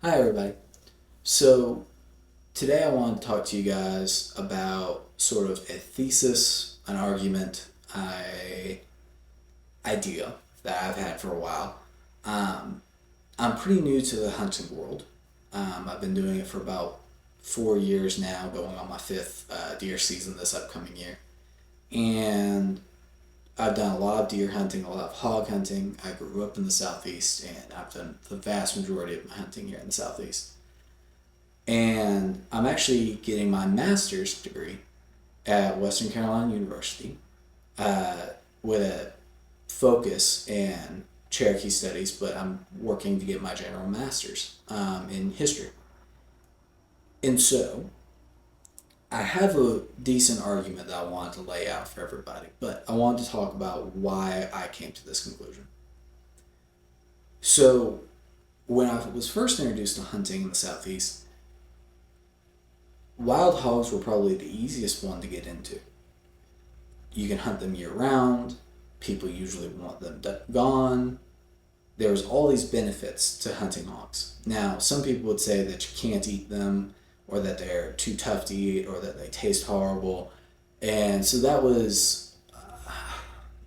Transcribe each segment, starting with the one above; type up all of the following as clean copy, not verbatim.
Hi, everybody. So, today I want to talk to you guys about sort of a thesis, an argument, a idea that I've had for a while. Um, I'm pretty new to the hunting world. I've been doing it for about 4 years now, going on my fifth deer season this upcoming year. And I've done a lot of deer hunting, a lot of hog hunting. I grew up in the southeast, and I've done the vast majority of my hunting here in the southeast. And I'm actually getting my master's degree at Western Carolina University uh, with a focus in Cherokee studies, but I'm working to get my general master's in history. And so I have a decent argument that I wanted to lay out for everybody, but I wanted to talk about why I came to this conclusion. So, when I was first introduced to hunting in the southeast, wild hogs were probably the easiest one to get into. You can hunt them year round. People usually want them gone. There was all these benefits to hunting hogs. Now, some people would say that you can't eat them, or that they're too tough to eat, or that they taste horrible, and so that was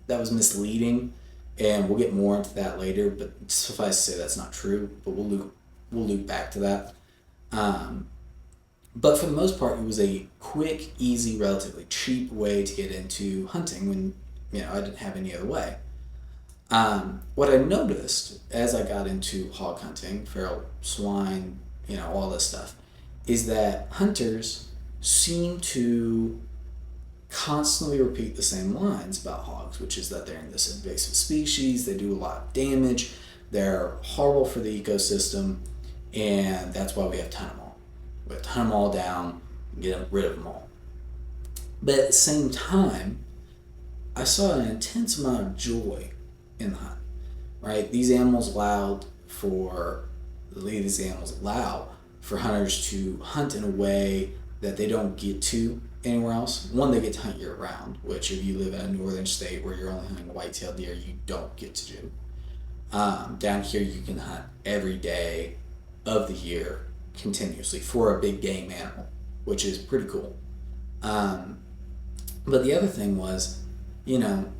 misleading. And we'll get more into that later. But suffice to say, that's not true. But we'll loop back to that. Um, But for the most part, it was a quick, easy, relatively cheap way to get into hunting when I didn't have any other way. What I noticed as I got into hog hunting, feral swine, all this stuff, is that hunters seem to constantly repeat the same lines about hogs, which is that they're in this invasive species, they do a lot of damage, they're horrible for the ecosystem, and that's why we have to hunt them all. We have to hunt them all down and get rid of them all. But at the same time, I saw an intense amount of joy in the hunt. Right? These animals allow for hunters to hunt in a way that they don't get to anywhere else. One, they get to hunt year round, which if you live in a northern state where you're only hunting white-tailed deer, you don't get to do. Down here, you can hunt every day of the year continuously for a big game animal, which is pretty cool. Um, but the other thing was, you know,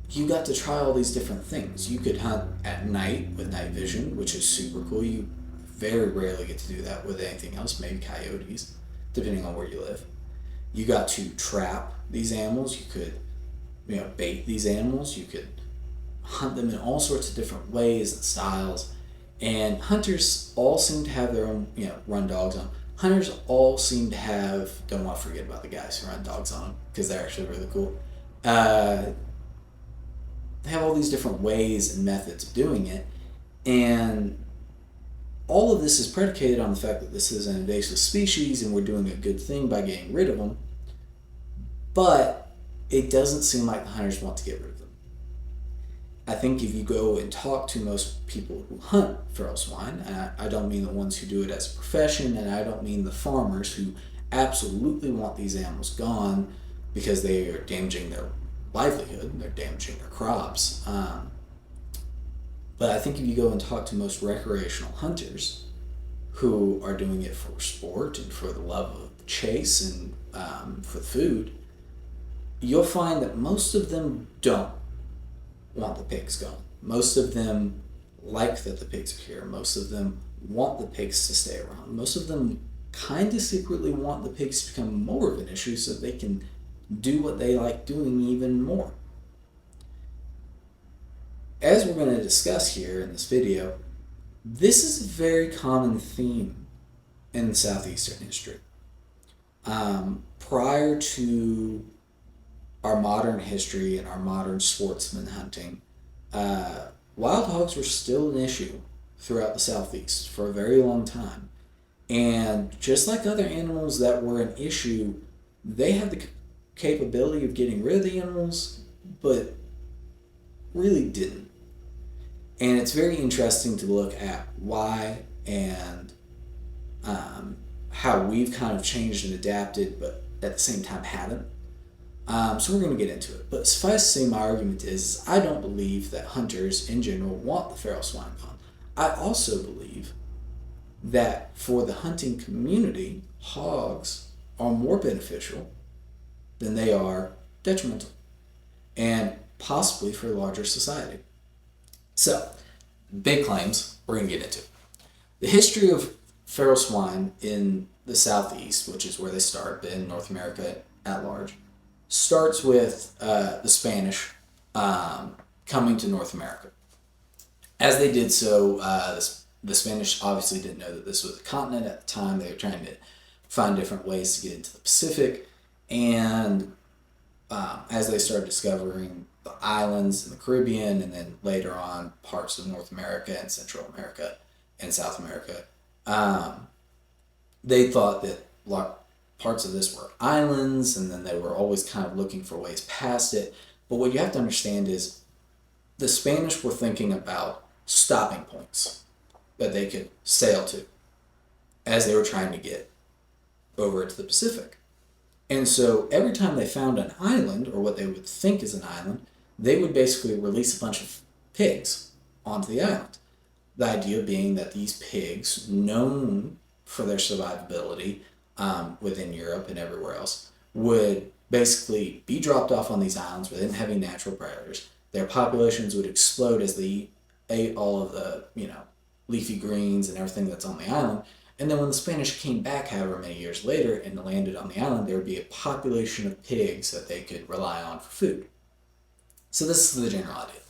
you got to try all these different things. You could hunt at night with night vision, which is super cool. You very rarely get to do that with anything else, maybe coyotes, depending on where you live. You got to trap these animals. You could, bait these animals. You could hunt them in all sorts of different ways and styles. And hunters all seem to have their own, run dogs on. Hunters all seem to have, don't want to forget about the guys who run dogs on them, because they're actually really cool. Uh, they have all these different ways and methods of doing it. And all of this is predicated on the fact that this is an invasive species and we're doing a good thing by getting rid of them. But it doesn't seem like the hunters want to get rid of them. I think if you go and talk to most people who hunt feral swine, and I don't mean the ones who do it as a profession, and I don't mean the farmers who absolutely want these animals gone because they are damaging their livelihood, they're damaging their crops. But I think if you go and talk to most recreational hunters who are doing it for sport and for the love of the chase and for the food, you'll find that most of them don't want the pigs gone. Most of them like that the pigs are here. Most of them want the pigs to stay around. Most of them kind of secretly want the pigs to become more of an issue so they can do what they like doing even more. As we're going to discuss here in this video, this is a very common theme in southeastern history. Prior to our modern history and our modern sportsman hunting, wild hogs were still an issue throughout the southeast for a very long time. And just like other animals that were an issue, they have the capability of getting rid of the animals, but really didn't. And it's very interesting to look at why and how we've kind of changed and adapted, but at the same time haven't. So we're going to get into it. But suffice to say, my argument is I don't believe that hunters in general want the feral swine gone. I also believe that for the hunting community, hogs are more beneficial than they are detrimental, and possibly for larger society. So, big claims we're going to get into. The history of feral swine in the southeast, which is where they start, but in North America at large, starts with the Spanish coming to North America. As they did so, the Spanish obviously didn't know that this was a continent at the time. They were trying to find different ways to get into the Pacific, and as they started discovering the islands in the Caribbean, and then later on parts of North America and Central America and South America, they thought that parts of this were islands, and then they were always kind of looking for ways past it. But what you have to understand is the Spanish were thinking about stopping points that they could sail to as they were trying to get over to the Pacific. And so every time they found an island, or what they would think is an island, they would basically release a bunch of pigs onto the island. The idea being that these pigs, known for their survivability within Europe and everywhere else, would basically be dropped off on these islands where they didn't have any natural predators. Their populations would explode as they ate all of the, leafy greens and everything that's on the island. And then when the Spanish came back however many years later and landed on the island, there would be a population of pigs that they could rely on for food. So this is the general idea.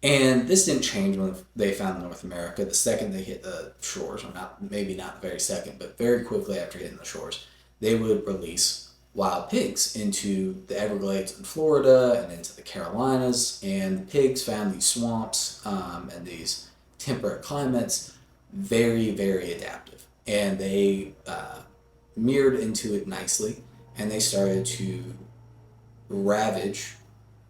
And this didn't change when they found North America. The second they hit the shores, or maybe not the very second, but very quickly after hitting the shores, they would release wild pigs into the Everglades in Florida and into the Carolinas. And the pigs found these swamps and these temperate climates very, very adaptive. And they mirrored into it nicely, and they started to ravage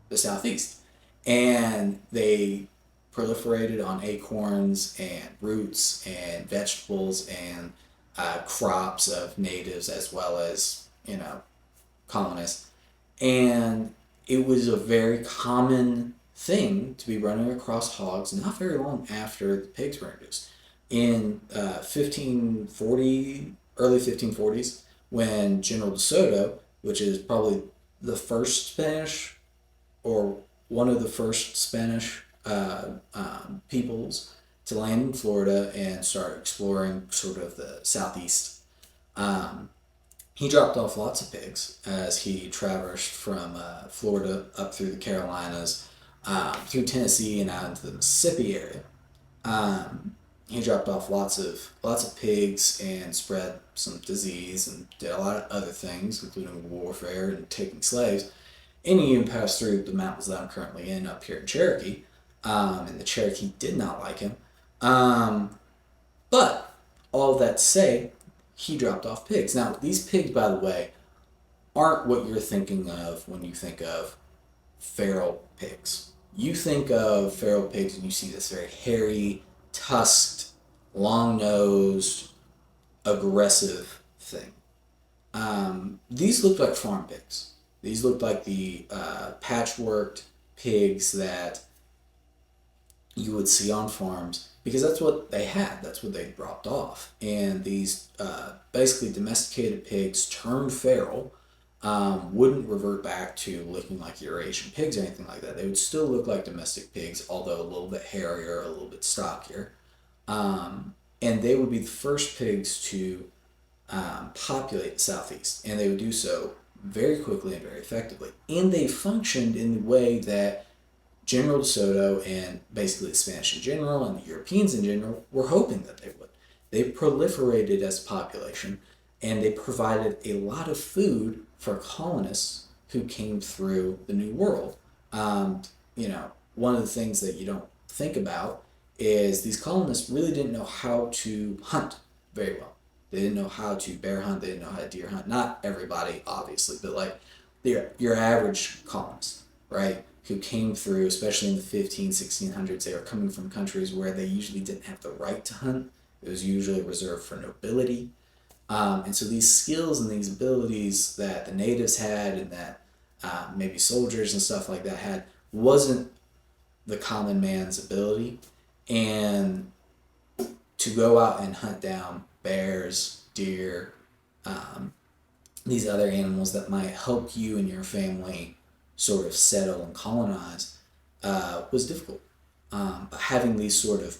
the southeast. And they proliferated on acorns and roots and vegetables and crops of natives as well as, colonists. And it was a very common thing to be running across hogs not very long after the pigs were introduced. In 1540, early 1540s, when General de Soto, which is probably the first Spanish or one of the first Spanish peoples to land in Florida and start exploring sort of the southeast, he dropped off lots of pigs as he traversed from Florida up through the Carolinas, through Tennessee and out into the Mississippi area. He dropped off lots of pigs and spread some disease and did a lot of other things, including warfare and taking slaves. And he even passed through the mountains that I'm currently in up here in Cherokee, and the Cherokee did not like him. But all of that to say, he dropped off pigs. Now, these pigs, by the way, aren't what you're thinking of when you think of feral pigs. You think of feral pigs and you see this very hairy, tusked, long-nosed, aggressive thing. These looked like farm pigs. These looked like the patchworked pigs that you would see on farms because that's what they had. That's what they dropped off. And these basically domesticated pigs turned feral wouldn't revert back to looking like Eurasian pigs or anything like that. They would still look like domestic pigs, although a little bit hairier, a little bit stockier. And they would be the first pigs to populate the southeast. And they would do so very quickly and very effectively. And they functioned in the way that General de Soto and basically the Spanish in general and the Europeans in general were hoping that they would. They proliferated as a population, and they provided a lot of food for colonists who came through the New World. One of the things that you don't think about is these colonists really didn't know how to hunt very well. They didn't know how to bear hunt. They didn't know how to deer hunt. Not everybody, obviously, but like your average colonist, right? Who came through, especially in the 1600s, they were coming from countries where they usually didn't have the right to hunt. It was usually reserved for nobility. And so these skills and these abilities that the natives had and that maybe soldiers and stuff like that had wasn't the common man's ability. And to go out and hunt down bears, deer, um, these other animals that might help you and your family sort of settle and colonize was difficult. But having these sort of,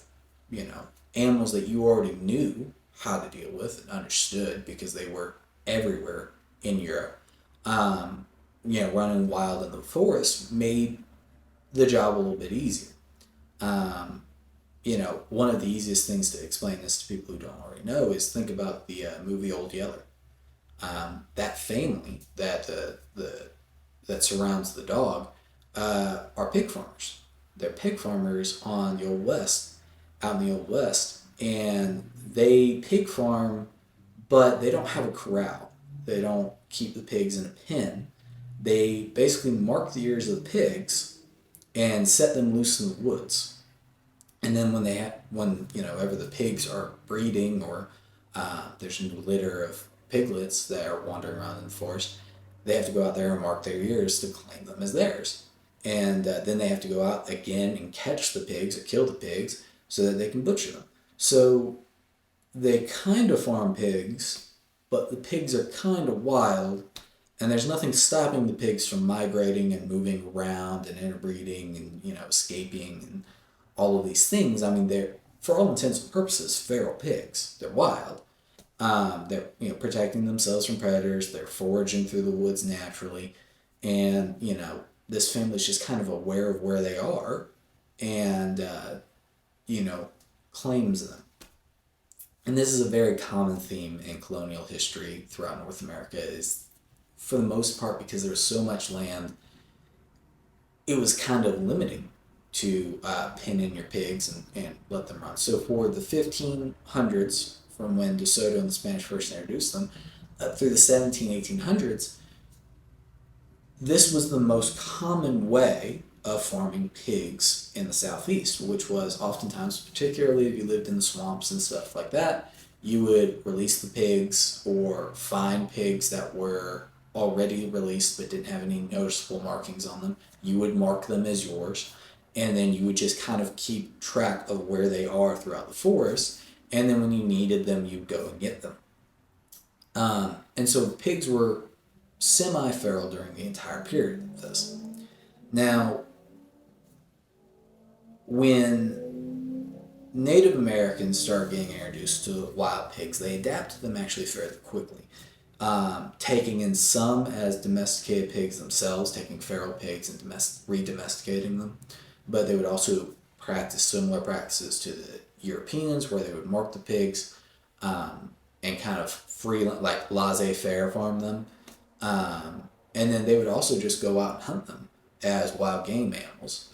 animals that you already knew how to deal with and understood because they were everywhere in Europe, running wild in the forest made the job a little bit easier. Um, One of the easiest things to explain this to people who don't already know is think about the movie Old Yeller. That family that surrounds the dog are pig farmers. They're pig farmers on the Old West, out in the Old West, and they pig farm, but they don't have a corral. They don't keep the pigs in a pen. They basically mark the ears of the pigs and set them loose in the woods. And then whenever the pigs are breeding or there's a litter of piglets that are wandering around in the forest, they have to go out there and mark their ears to claim them as theirs. And then they have to go out again and catch the pigs or kill the pigs so that they can butcher them. So they kind of farm pigs, but the pigs are kind of wild, and there's nothing stopping the pigs from migrating and moving around and interbreeding and escaping and all of these things. I mean, they're, for all intents and purposes, feral pigs. They're wild. They're protecting themselves from predators. They're foraging through the woods naturally, and this family's just kind of aware of where they are, and claims them. And this is a very common theme in colonial history throughout North America. Is for the most part because there was so much land, it was kind of limiting to pin in your pigs and let them run. So for the 1500s, from when De Soto and the Spanish first introduced them, up through the 1800s, this was the most common way of farming pigs in the southeast, which was oftentimes, particularly if you lived in the swamps and stuff like that, you would release the pigs or find pigs that were already released but didn't have any noticeable markings on them. You would mark them as yours, and then you would just kind of keep track of where they are throughout the forest, and then when you needed them, you'd go and get them. And so pigs were semi-feral during the entire period of this. Now, when Native Americans started getting introduced to wild pigs, they adapted them actually fairly quickly, taking in some as domesticated pigs themselves, taking feral pigs and re-domesticating them, but they would also practice similar practices to the Europeans, where they would mark the pigs and kind of free, like laissez-faire farm them, and then they would also just go out and hunt them as wild game animals,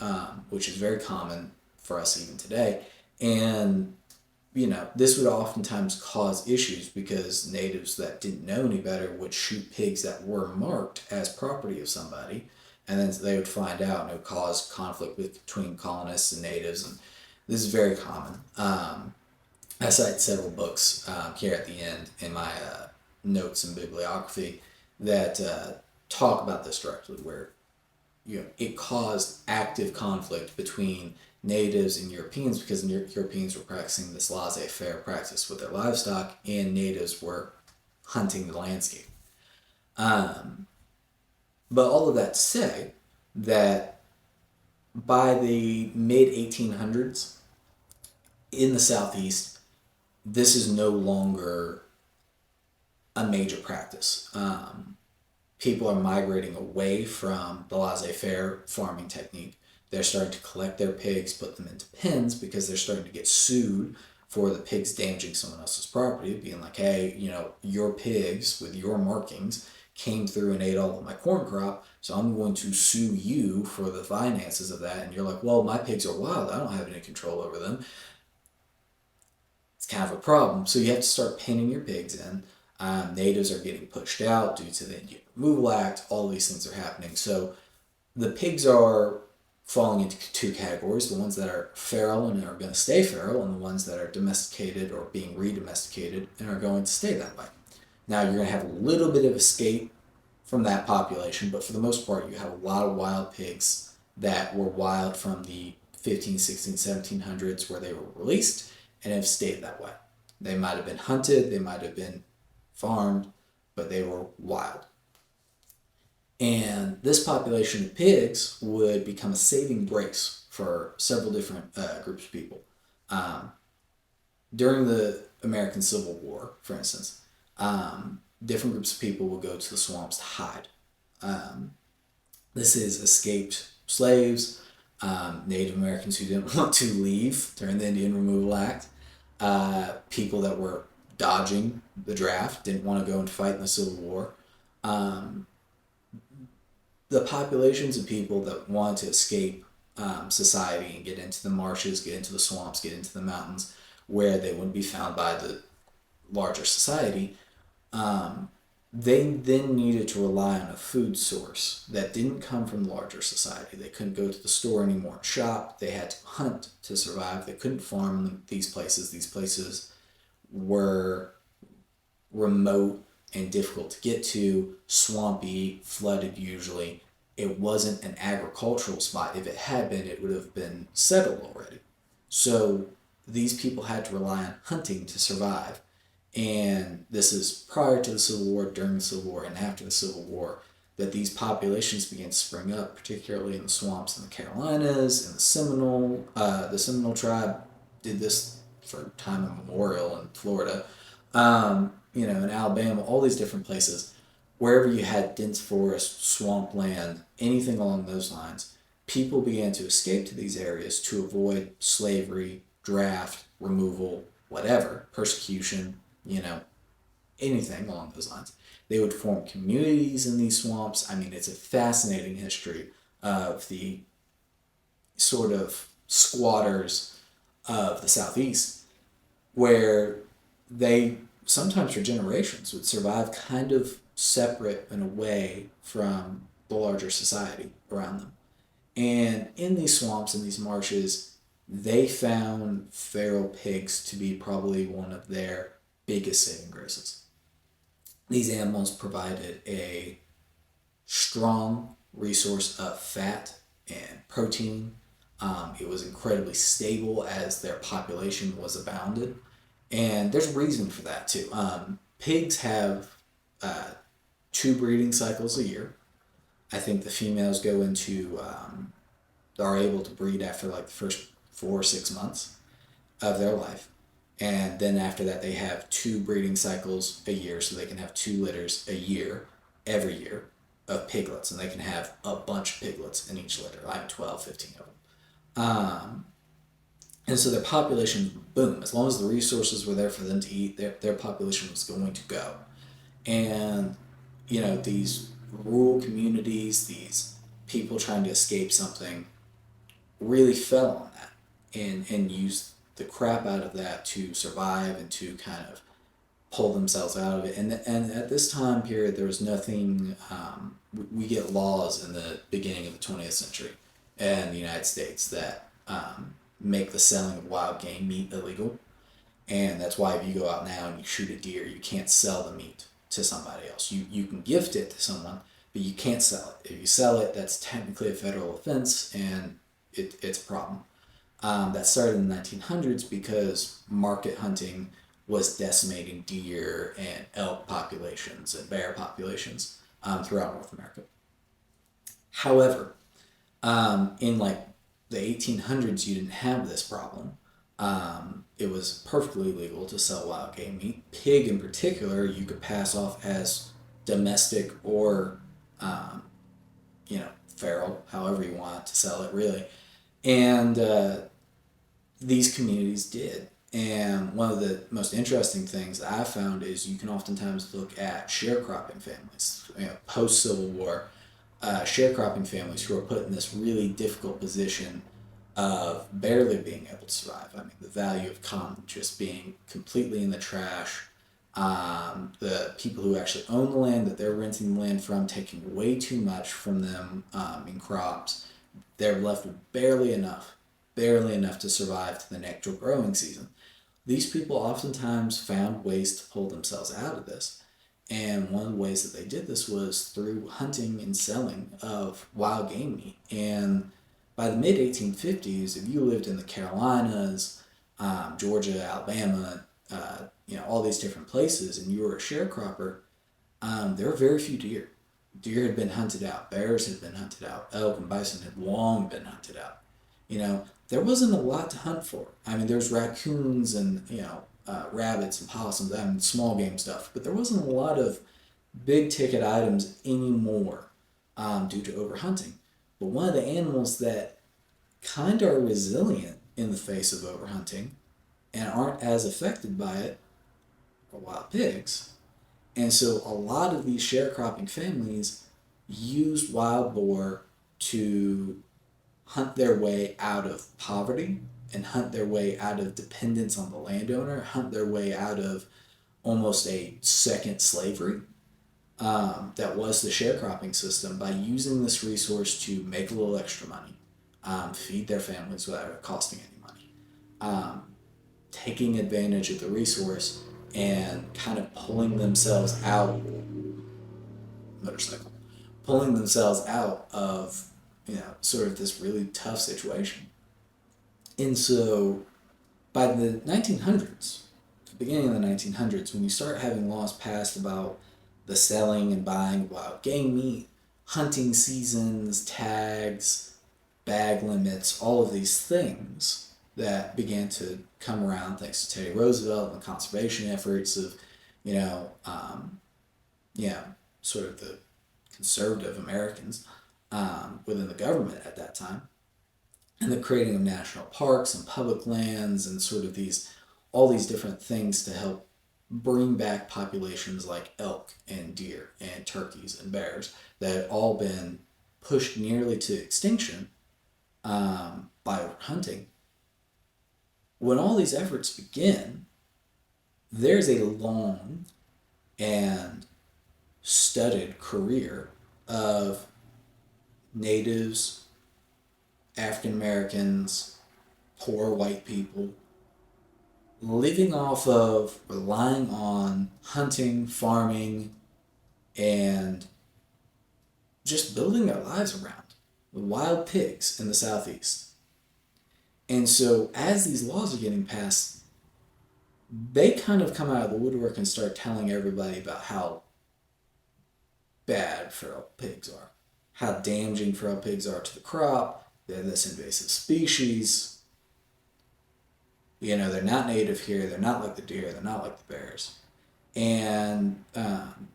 which is very common for us even today. And, this would oftentimes cause issues because natives that didn't know any better would shoot pigs that were marked as property of somebody, and then they would find out and it would cause conflict between colonists and natives, and this is very common. I cite several books here at the end in my notes and bibliography that talk about this directly, where it caused active conflict between natives and Europeans because Europeans were practicing this laissez-faire practice with their livestock, and natives were hunting the landscape. But all of that to say that by the mid-1800s in the Southeast, this is no longer a major practice. People are migrating away from the laissez-faire farming technique. They're starting to collect their pigs, put them into pens, because they're starting to get sued for the pigs damaging someone else's property, being like, hey, your pigs with your markings came through and ate all of my corn crop, so I'm going to sue you for the finances of that. And you're like, well, my pigs are wild. I don't have any control over them. It's kind of a problem. So you have to start pinning your pigs in. Natives are getting pushed out due to the Indian Removal Act. All of these things are happening. So the pigs are falling into two categories: the ones that are feral and are going to stay feral, and the ones that are domesticated or being re-domesticated and are going to stay that way. Now, you're going to have a little bit of escape from that population, but for the most part, you have a lot of wild pigs that were wild from the 15, 16, 1700s where they were released, and have stayed that way. They might have been hunted, they might have been farmed, but they were wild. And this population of pigs would become a saving grace for several different groups of people. Um, During the American Civil War, for instance, different groups of people would go to the swamps to hide. Um, this is escaped slaves, Native Americans who didn't want to leave during the Indian Removal Act, people that were dodging the draft, didn't want to go and fight in the Civil War. Um, the populations of people that wanted to escape society and get into the marshes, get into the swamps, get into the mountains, where they wouldn't be found by the larger society, um, they then needed to rely on a food source that didn't come from the larger society. They couldn't go to the store anymore and shop. They had to hunt to survive. They couldn't farm these places. These places were remote and difficult to get to, swampy, flooded usually. It wasn't an agricultural spot. If it had been, it would have been settled already. So these people had to rely on hunting to survive. And this is prior to the Civil War, during the Civil War, and after the Civil War, that these populations began to spring up, particularly in the swamps in the Carolinas, and the Seminole tribe did this for time immemorial in Florida, in Alabama, all these different places, wherever you had dense forest, swampland, anything along those lines, people began to escape to these areas to avoid slavery, draft, removal, whatever, persecution, anything along those lines. They would form communities in these swamps. I mean, it's a fascinating history of the sort of squatters of the Southeast, where they sometimes for generations would survive kind of separate and away from the larger society around them. And in these swamps and these marshes, they found feral pigs to be probably one of their biggest saving graces. These animals provided a strong resource of fat and protein. It was incredibly stable as their population was abounded. And there's reason for that too. Pigs have uh, two breeding cycles a year. I think the females are able to breed after like the first 4 or 6 months of their life. And then after that, they have two breeding cycles a year, so they can have two litters a year, every year, of piglets. And they can have a bunch of piglets in each litter, like 12, 15 of them. And so their population, boom, as long as the resources were there for them to eat, their population was going to go. And, these rural communities, these people trying to escape something, really fell on that and used the crap out of that to survive and to kind of pull themselves out of it. And at this time period, there was nothing, we get laws in the beginning of the 20th century in the United States that make the selling of wild game meat illegal. And that's why if you go out now and you shoot a deer, you can't sell the meat to somebody else. You can gift it to someone, but you can't sell it. If you sell it, that's technically a federal offense, and it's a problem. That started in the 1900s because market hunting was decimating deer and elk populations and bear populations throughout North America. However, in like the 1800s, you didn't have this problem. It was perfectly legal to sell wild game meat. Pig, in particular, you could pass off as domestic or, feral, however you want to sell it, really. And these communities did. And one of the most interesting things that I found is you can oftentimes look at sharecropping families, post-Civil War sharecropping families who are put in this really difficult position of barely being able to survive. I mean, the value of cotton just being completely in the trash. The people who actually own the land that they're renting the land from taking way too much from them in crops. They're left with barely enough to survive to the next growing season. These people oftentimes found ways to pull themselves out of this. And one of the ways that they did this was through hunting and selling of wild game meat. And by the mid 1850s, if you lived in the Carolinas, Georgia, Alabama, all these different places, and you were a sharecropper, there were very few deer. Deer had been hunted out, bears had been hunted out, elk and bison had long been hunted out. There wasn't a lot to hunt for. I mean, there's raccoons and rabbits and possums, small game stuff, but there wasn't a lot of big ticket items anymore due to overhunting. But one of the animals that kind of are resilient in the face of overhunting and aren't as affected by it are wild pigs. And so a lot of these sharecropping families used wild boar to hunt their way out of poverty and hunt their way out of dependence on the landowner, hunt their way out of almost a second slavery that was the sharecropping system by using this resource to make a little extra money, feed their families without it costing any money, taking advantage of the resource and kind of motorcycle, pulling themselves out of, sort of this really tough situation. And so by the 1900s, the beginning of the 1900s, when you start having laws passed about the selling and buying of wild game meat, hunting seasons, tags, bag limits, all of these things that began to come around thanks to Teddy Roosevelt and the conservation efforts of, you know, um, yeah, sort of the conservative Americans within the government at that time, and the creating of national parks and public lands and sort of all these different things to help bring back populations like elk and deer and turkeys and bears that had all been pushed nearly to extinction by hunting. When all these efforts begin, there's a long and studied career of natives, African Americans, poor white people living off of, relying on hunting, farming, and just building their lives around the wild pigs in the Southeast. And so, as these laws are getting passed, they kind of come out of the woodwork and start telling everybody about how bad feral pigs are, how damaging feral pigs are to the crop. They're this invasive species. They're not native here. They're not like the deer. They're not like the bears. And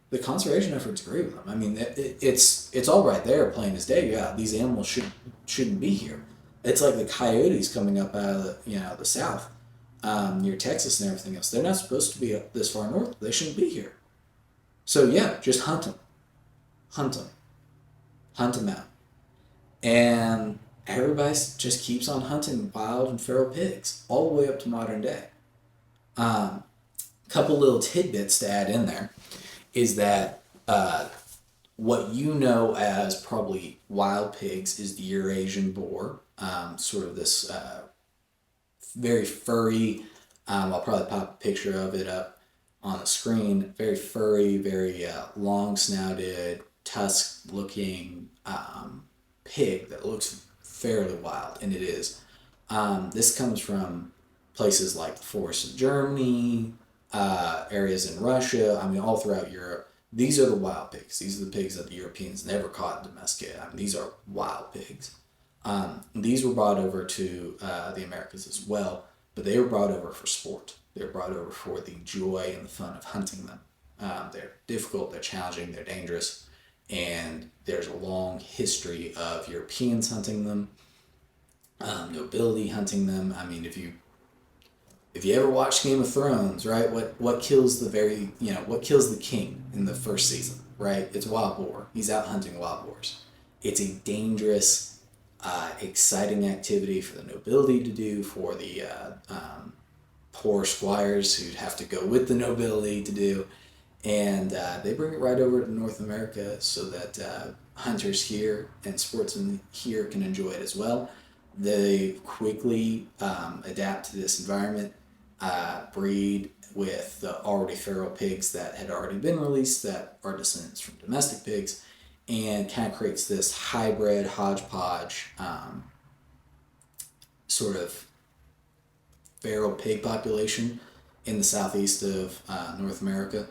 the conservation efforts agree with them. I mean, it's all right there, plain as day. Yeah, these animals shouldn't be here. It's like the coyotes coming up out of the south, near Texas and everything else. They're not supposed to be up this far north. They shouldn't be here. So yeah, just hunt them, hunt them, hunt them out, and everybody just keeps on hunting wild and feral pigs all the way up to modern day. Couple little tidbits to add in there is that what you know as probably wild pigs is the Eurasian boar, sort of this very furry. I'll probably pop a picture of it up on the screen. Very furry, very long snouted, tusk looking pig that looks fairly wild, and it is. This comes from places like the forests in Germany, areas in Russia, I mean, all throughout Europe. These are the wild pigs. These are the pigs that the Europeans never caught and domesticated. I mean, these are wild pigs. These were brought over to the Americas as well, but they were brought over for sport. They were brought over for the joy and the fun of hunting them. They're difficult, they're challenging, they're dangerous, and there's a long history of Europeans hunting them, nobility hunting them. I mean, if you ever watch Game of Thrones, right? What kills what kills the king in the first season, right? It's a wild boar. He's out hunting wild boars. It's a dangerous, exciting activity for the nobility to do, for the poor squires who'd have to go with the nobility to do. And they bring it right over to North America so that hunters here and sportsmen here can enjoy it as well. They quickly adapt to this environment, breed with the already feral pigs that had already been released that are descendants from domestic pigs, and kind of creates this hybrid hodgepodge sort of feral pig population in the southeast of North America.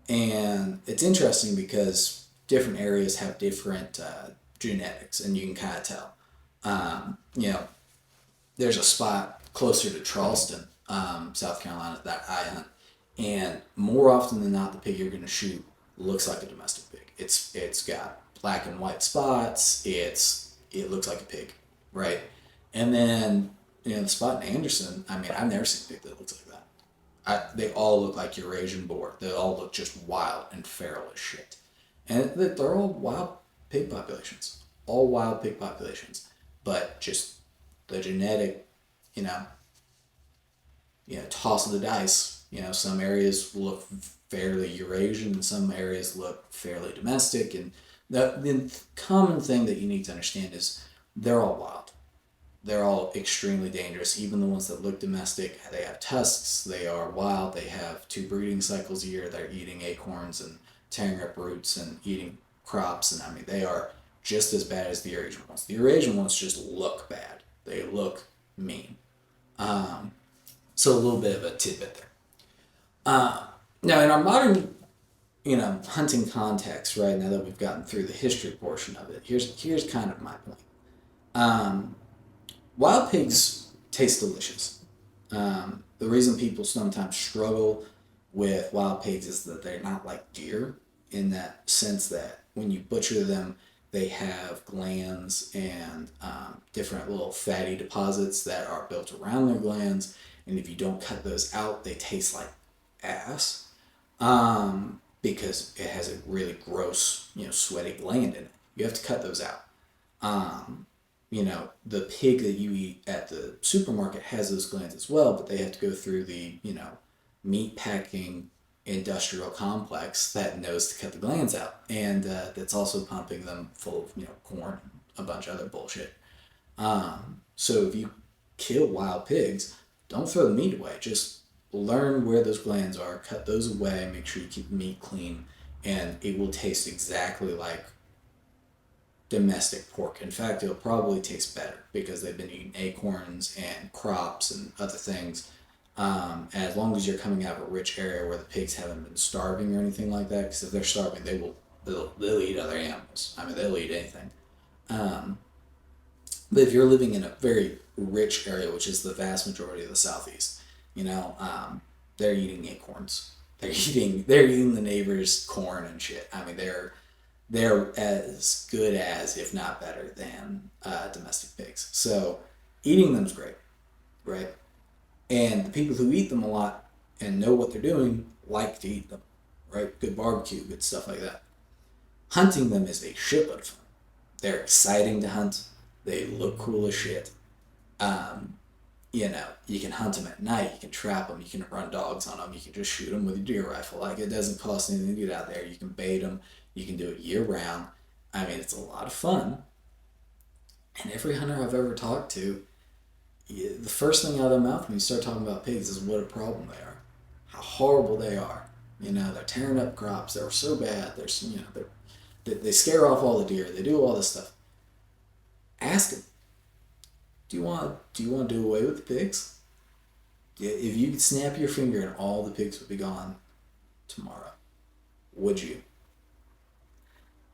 And it's interesting because different areas have different genetics, and you can kind of tell. You know, there's a spot closer to Charleston, South Carolina, that I hunt, and more often than not, the pig you're going to shoot looks like a domestic pig. It's got black and white spots. It looks like a pig, right? And then the spot in Anderson. I mean, I've never seen a pig that looks like that. They all look like Eurasian boar. They all look just wild and feral as shit. And they're all wild pig populations. All wild pig populations. But just the genetic, you know, toss of the dice. Some areas look fairly Eurasian and some areas look fairly domestic. And the common thing that you need to understand is they're all wild. They're all extremely dangerous. Even the ones that look domestic, they have tusks, they are wild, they have 2 breeding cycles a year, they're eating acorns and tearing up roots and eating crops, and I mean, they are just as bad as the Eurasian ones. The Eurasian ones just look bad. They look mean. So a little bit of a tidbit there. Now, in our modern, hunting context, right, now that we've gotten through the history portion of it, here's kind of my point. Wild pigs taste delicious. The reason people sometimes struggle with wild pigs is that they're not like deer in that sense that when you butcher them, they have glands and different little fatty deposits that are built around their glands. And if you don't cut those out, they taste like ass because it has a really gross, sweaty gland in it. You have to cut those out. The pig that you eat at the supermarket has those glands as well, but they have to go through the, meat packing industrial complex that knows to cut the glands out. And that's also pumping them full of, corn and a bunch of other bullshit. So if you kill wild pigs, don't throw the meat away. Just learn where those glands are, cut those away, make sure you keep the meat clean, and it will taste exactly like domestic pork. In fact, it'll probably taste better because they've been eating acorns and crops and other things. As long as you're coming out of a rich area where the pigs haven't been starving or anything like that, because if they're starving, they'll eat other animals. I mean, they'll eat anything. But if you're living in a very rich area, which is the vast majority of the southeast, they're eating acorns. They're eating the neighbors' corn and shit. I mean, they're as good as, if not better than, domestic pigs. So eating them's great, right? And the people who eat them a lot and know what they're doing like to eat them, right? Good barbecue, good stuff like that. Hunting them is a shitload of fun. They're exciting to hunt. They look cool as shit. You can hunt them at night. You can trap them. You can run dogs on them. You can just shoot them with a deer rifle. Like, it doesn't cost anything to get out there. You can bait them. You can do it year round. I mean, it's a lot of fun. And every hunter I've ever talked to, the first thing out of their mouth when you start talking about pigs is what a problem they are, how horrible they are. They're tearing up crops. They're so bad. They scare off all the deer. They do all this stuff. Ask them, do you want to do away with the pigs? If you could snap your finger and all the pigs would be gone tomorrow, would you?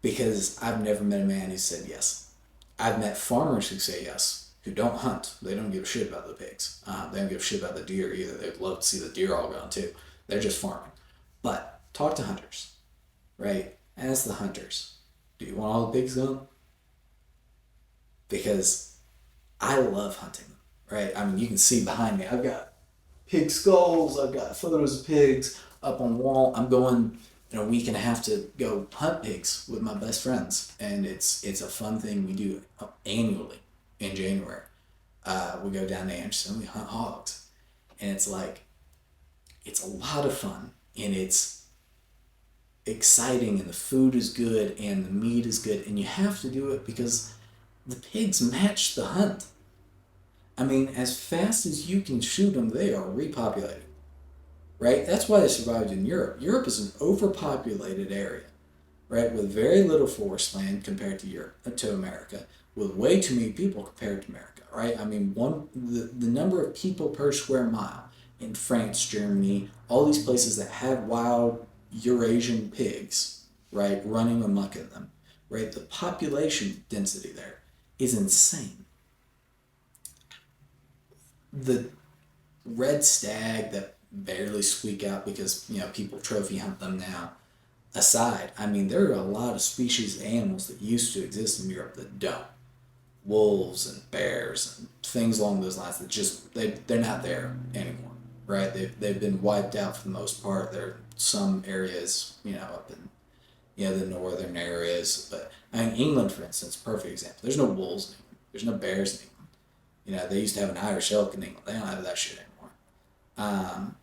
Because I've never met a man who said yes. I've met farmers who say yes, who don't hunt. They don't give a shit about the pigs. They don't give a shit about the deer either. They'd love to see the deer all gone too. They're just farming. But talk to hunters, right? Ask the hunters, do you want all the pigs gone? Because I love hunting them, right? I mean, you can see behind me, I've got pig skulls, I've got photos of pigs up on the wall. I'm going in a week and a half to go hunt pigs with my best friends, and it's a fun thing we do annually in January. We go down to Anderson, we hunt hogs, and it's a lot of fun, and it's exciting, and the food is good, and the meat is good, and you have to do it because the pigs match the hunt. I mean, as fast as you can shoot them, they are repopulating. Right? That's why they survived in Europe. Europe is an overpopulated area, right? With very little forest land compared to America, with way too many people compared to America. right? I mean, the number of people per square mile in France, Germany, all these places that have wild Eurasian pigs, right, running amok in them, right? The population density there is insane. The red stag that barely squeak out because people trophy hunt them now aside, I mean there are a lot of species of animals that used to exist in Europe that don't. Wolves and bears and things along those lines that just they're not there anymore, right? They've been wiped out for the most part. There are some areas, up in the northern areas, but I mean England, for instance, perfect example. There's no wolves in England. There's no bears in England. They used to have an Irish elk in England. They don't have that shit anymore. Um,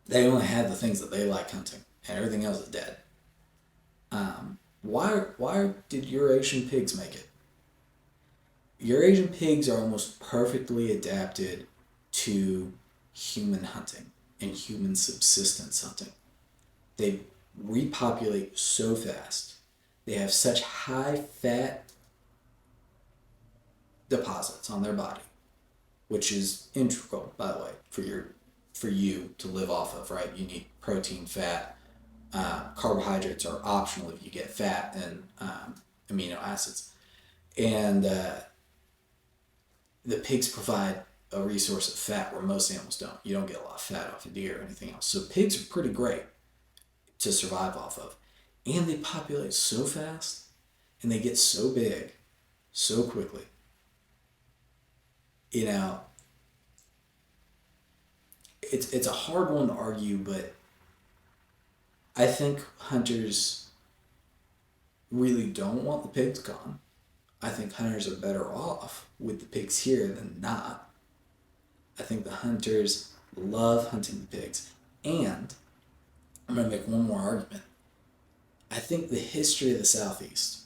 they only have the things that they like hunting, and everything else is dead. Why did Eurasian pigs make it? Eurasian pigs are almost perfectly adapted to human hunting and human subsistence hunting. They repopulate so fast. They have such high fat deposits on their body, which is integral, by the way, for you to live off of. Right, you need protein, fat. Carbohydrates are optional if you get fat and amino acids, and the pigs provide a resource of fat where most animals don't. You don't get a lot of fat off a deer or anything else. So pigs are pretty great to survive off of, and they populate so fast, and they get so big, so quickly. You know, it's a hard one to argue, but I think hunters really don't want the pigs gone. I think hunters are better off with the pigs here than not. I think the hunters love hunting the pigs. And I'm going to make one more argument. I think the history of the Southeast,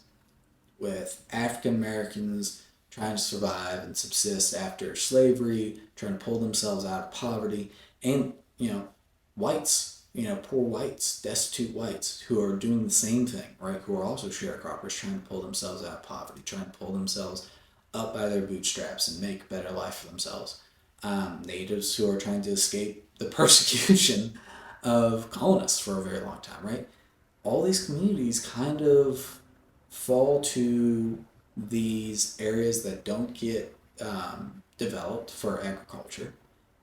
with African Americans trying to survive and subsist after slavery, trying to pull themselves out of poverty, and, whites, poor whites, destitute whites who are doing the same thing, right? Who are also sharecroppers trying to pull themselves out of poverty, trying to pull themselves up by their bootstraps and make a better life for themselves. Natives who are trying to escape the persecution of colonists for a very long time, right? All these communities kind of fall to these areas that don't get developed for agriculture.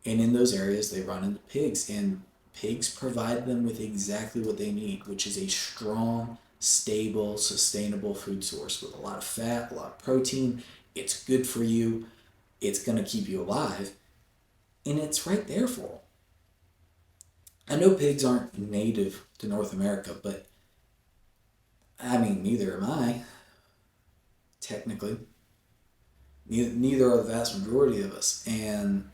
And in those areas, they run into pigs, and pigs provide them with exactly what they need, which is a strong, stable, sustainable food source with a lot of fat, a lot of protein. It's good for you. It's going to keep you alive. And it's right there for them. I know pigs aren't native to North America, but I mean, neither am I, technically. Neither are the vast majority of us. And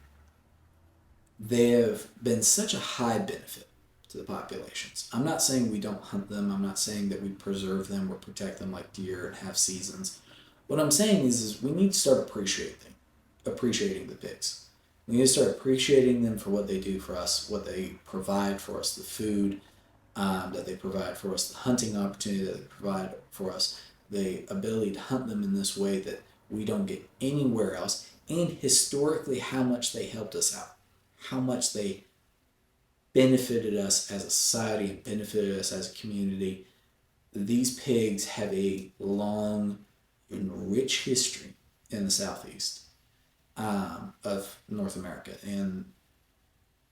they have been such a high benefit to the populations. I'm not saying we don't hunt them. I'm not saying that we preserve them or protect them like deer and have seasons. What I'm saying is we need to start appreciating the pigs. We need to start appreciating them for what they do for us, what they provide for us, the food that they provide for us, the hunting opportunity that they provide for us, the ability to hunt them in this way that we don't get anywhere else, and historically how much they helped us out, how much they benefited us as a society and benefited us as a community. These pigs have a long and rich history in the Southeast of North America. And,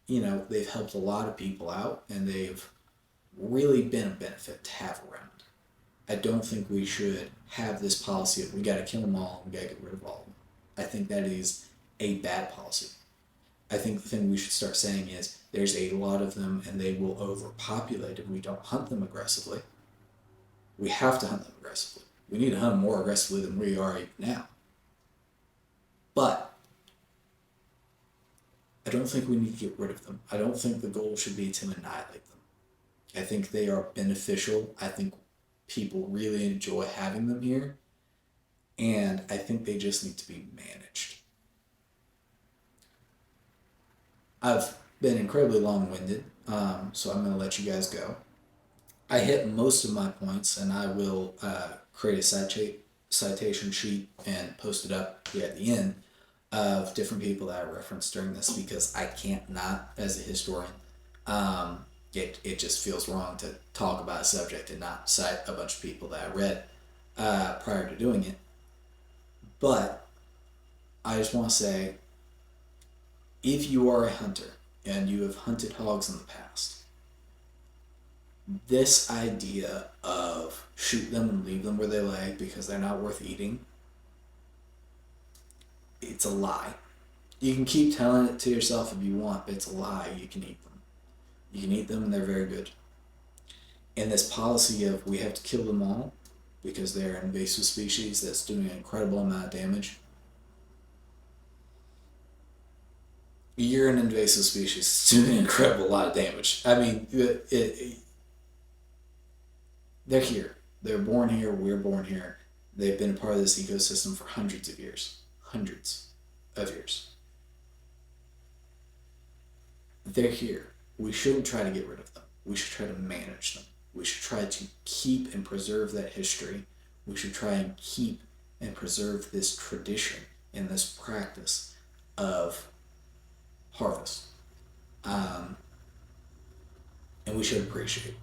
they've helped a lot of people out, and they've really been a benefit to have around. I don't think we should have this policy of we got to kill them all and we got to get rid of all of them. I think that is a bad policy. I think the thing we should start saying is there's a lot of them and they will overpopulate if we don't hunt them aggressively. We have to hunt them aggressively. We need to hunt them more aggressively than we are even now. But I don't think we need to get rid of them. I don't think the goal should be to annihilate them. I think they are beneficial. I think people really enjoy having them here. And I think they just need to be managed. I've been incredibly long-winded, so I'm going to let you guys go. I hit most of my points, and I will create a citation sheet and post it up here at the end of different people that I referenced during this, because I can't not, as a historian. It just feels wrong to talk about a subject and not cite a bunch of people that I read prior to doing it. But I just want to say, if you are a hunter and you have hunted hogs in the past, this idea of shoot them and leave them where they lay because they're not worth eating, it's a lie. You can keep telling it to yourself if you want, but it's a lie. You can eat them. You can eat them and they're very good. And this policy of we have to kill them all because they're an invasive species that's doing an incredible amount of damage. You're an invasive species that's doing an incredible lot of damage. I mean, they're here. They're born here. We're born here. They've been a part of this ecosystem for hundreds of years. Hundreds of years. They're here. We shouldn't try to get rid of them. We should try to manage them. We should try to keep and preserve that history. We should try and keep and preserve this tradition and this practice of harvest. And we should appreciate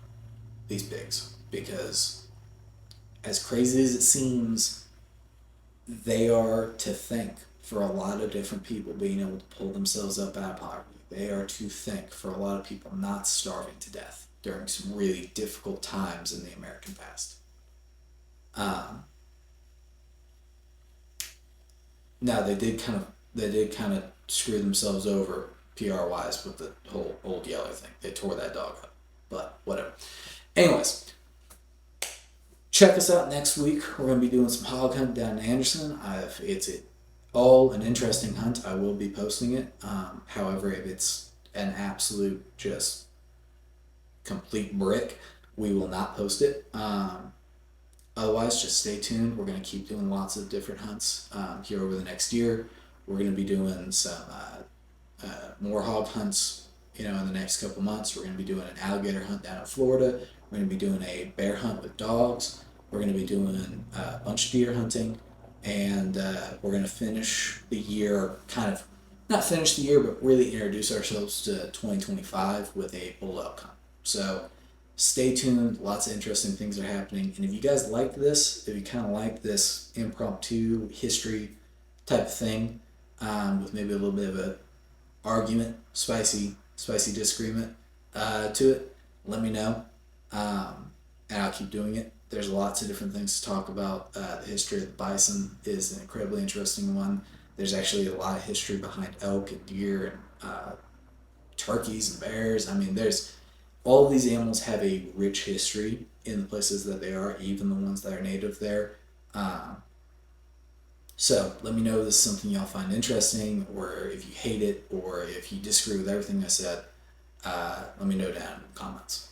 these pigs, because as crazy as it seems, they are to thank for a lot of different people being able to pull themselves up out of poverty. They are to thank for a lot of people not starving to death during some really difficult times in the American past. Now they did kind of screw themselves over PR wise with the whole Old Yeller thing. They tore that dog up, but whatever. Anyways, check us out next week. We're going to be doing some hog hunt down in Anderson. It's all an interesting hunt. I will be posting it. However, if it's an absolute just complete brick, we will not post it. Otherwise, just stay tuned. We're going to keep doing lots of different hunts here over the next year. We're going to be doing some more hog hunts, in the next couple months. We're going to be doing an alligator hunt down in Florida. We're going to be doing a bear hunt with dogs. We're going to be doing a bunch of deer hunting. And we're going to finish the year, not finish the year, but really introduce ourselves to 2025 with a bull elk hunt. So stay tuned. Lots of interesting things are happening. And if you guys like this, if you kind of like this impromptu history type of thing, with maybe a little bit of a argument, spicy disagreement to it, let me know. And I'll keep doing it. There's lots of different things to talk about. The history of the bison is an incredibly interesting one. There's actually a lot of history behind elk and deer and turkeys and bears. I mean, all of these animals have a rich history in the places that they are, even the ones that are native there. So let me know if this is something y'all find interesting, or if you hate it, or if you disagree with everything I said. Let me know down in the comments.